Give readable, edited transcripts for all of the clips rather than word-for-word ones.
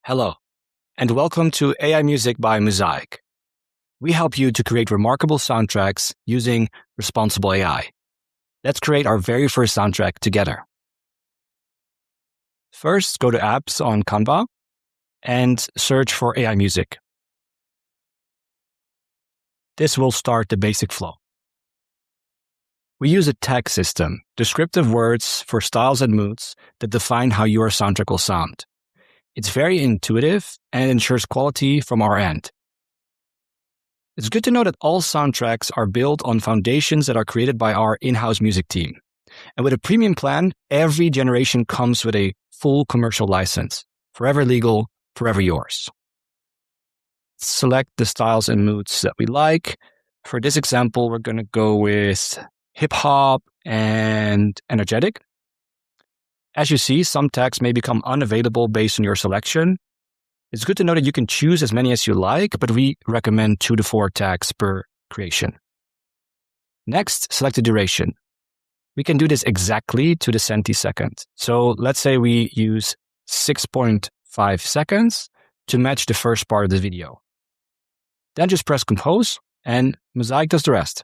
Hello, and welcome to AI Music by Muzaic. We help you to create remarkable soundtracks using responsible AI. Let's create our very first soundtrack together. First, go to Apps on Canva and search for AI Music. This will start the basic flow. We use a tag system, descriptive words for styles and moods that define how your soundtrack will sound. It's very intuitive and ensures quality from our end. It's good to know that all soundtracks are built on foundations that are created by our in-house music team. And with a premium plan, every generation comes with a full commercial license. Forever legal, forever yours. Select the styles and moods that we like. For this example, we're going to go with hip-hop and energetic. As you see, some tags may become unavailable based on your selection. It's good to know that you can choose as many as you like, but we recommend 2 to 4 tags per creation. Next, select the duration. We can do this exactly to the centisecond. So let's say we use 6.5 seconds to match the first part of the video. Then just press compose and Muzaic does the rest.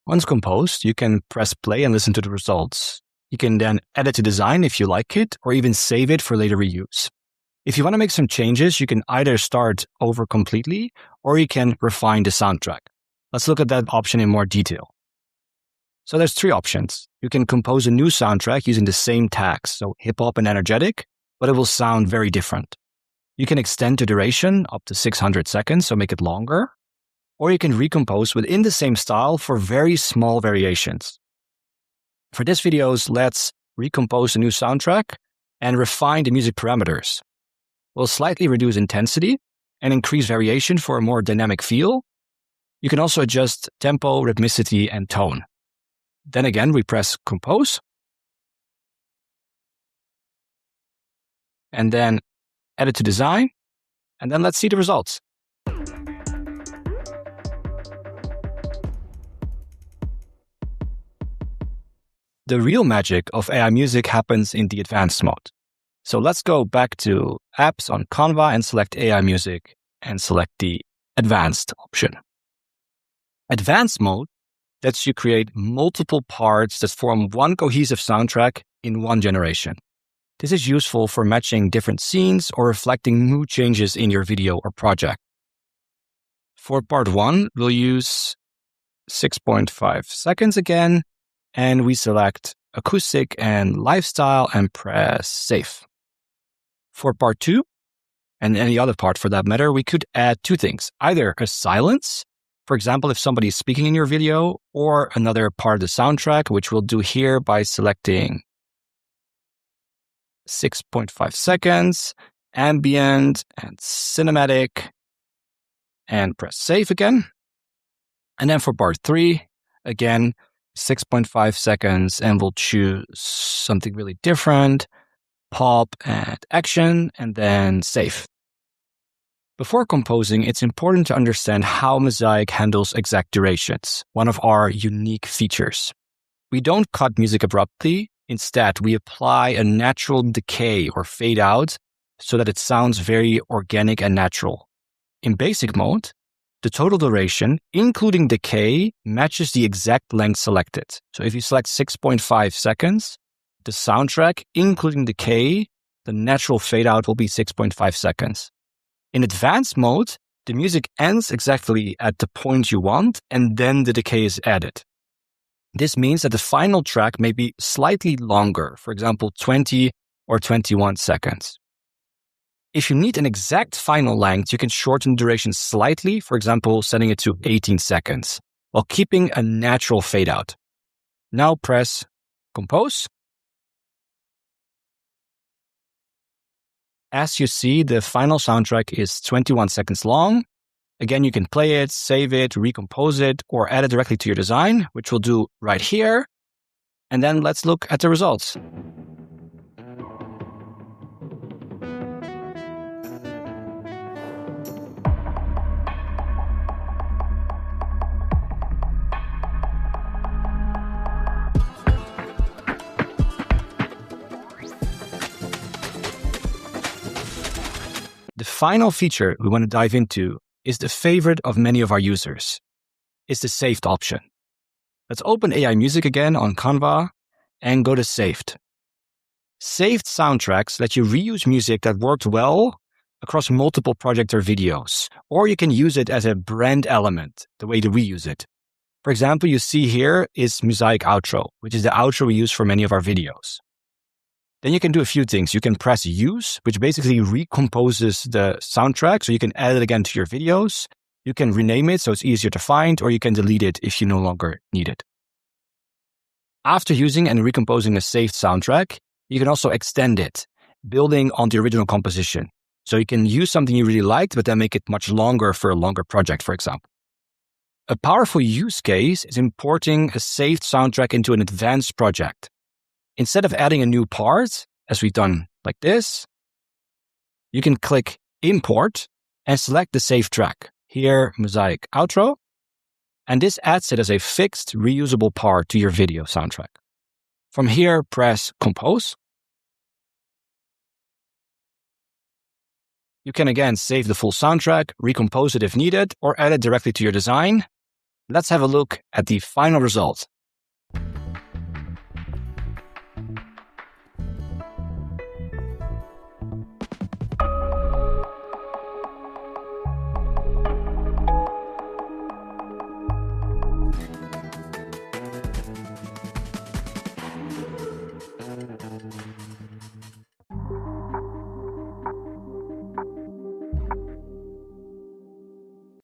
Once composed, you can press play and listen to the results. You can then edit the design if you like it, or even save it for later reuse. If you want to make some changes, you can either start over completely, or you can refine the soundtrack. Let's look at that option in more detail. So there's 3 options. You can compose a new soundtrack using the same tags, so hip-hop and energetic, but it will sound very different. You can extend the duration up to 600 seconds, so make it longer. Or you can recompose within the same style for very small variations. For this video, let's recompose a new soundtrack and refine the music parameters. We'll slightly reduce intensity and increase variation for a more dynamic feel. You can also adjust tempo, rhythmicity, and tone. Then again, we press compose. And then edit to design. And then let's see the results. The real magic of AI music happens in the advanced mode. So let's go back to Apps on Canva and select AI music and select the advanced option. Advanced mode lets you create multiple parts that form one cohesive soundtrack in one generation. This is useful for matching different scenes or reflecting mood changes in your video or project. For part 1, we'll use 6.5 seconds again. And we select acoustic and lifestyle and press save. For part 2, and any other part for that matter, we could add 2 things. Either a silence, for example, if somebody is speaking in your video, or another part of the soundtrack, which we'll do here by selecting 6.5 seconds, ambient and cinematic, and press save again. And then for part 3, again, 6.5 seconds, and we'll choose something really different, pop and action, and then save. Before composing, it's important to understand how Muzaic handles exact durations, one of our unique features. We don't cut music abruptly. Instead, we apply a natural decay or fade out so that it sounds very organic and natural. In basic mode, the total duration, including decay, matches the exact length selected. So if you select 6.5 seconds, the soundtrack, including decay, the natural fade out will be 6.5 seconds. In advanced mode, the music ends exactly at the point you want, and then the decay is added. This means that the final track may be slightly longer, for example, 20 or 21 seconds. If you need an exact final length, you can shorten the duration slightly, for example, setting it to 18 seconds, while keeping a natural fade out. Now press compose. As you see, the final soundtrack is 21 seconds long. Again, you can play it, save it, recompose it, or add it directly to your design, which we'll do right here. And then let's look at the results. final feature we want to dive into is the favorite of many of our users. It's the saved option. Let's open AI Music again on Canva and go to Saved. Saved soundtracks let you reuse music that worked well across multiple projects or videos, or you can use it as a brand element, the way that we use it. For example, you see here is Muzaic outro, which is the outro we use for many of our videos. Then you can do a few things. You can press Use, which basically recomposes the soundtrack, so you can add it again to your videos. You can rename it so it's easier to find, or you can delete it if you no longer need it. After using and recomposing a saved soundtrack, you can also extend it, building on the original composition. So you can use something you really liked, but then make it much longer for a longer project, for example. A powerful use case is importing a saved soundtrack into an advanced project. Instead of adding a new part, as we've done like this, you can click Import and select the saved track. Here, Muzaic outro. And this adds it as a fixed, reusable part to your video soundtrack. From here, press Compose. You can again save the full soundtrack, recompose it if needed, or add it directly to your design. Let's have a look at the final result.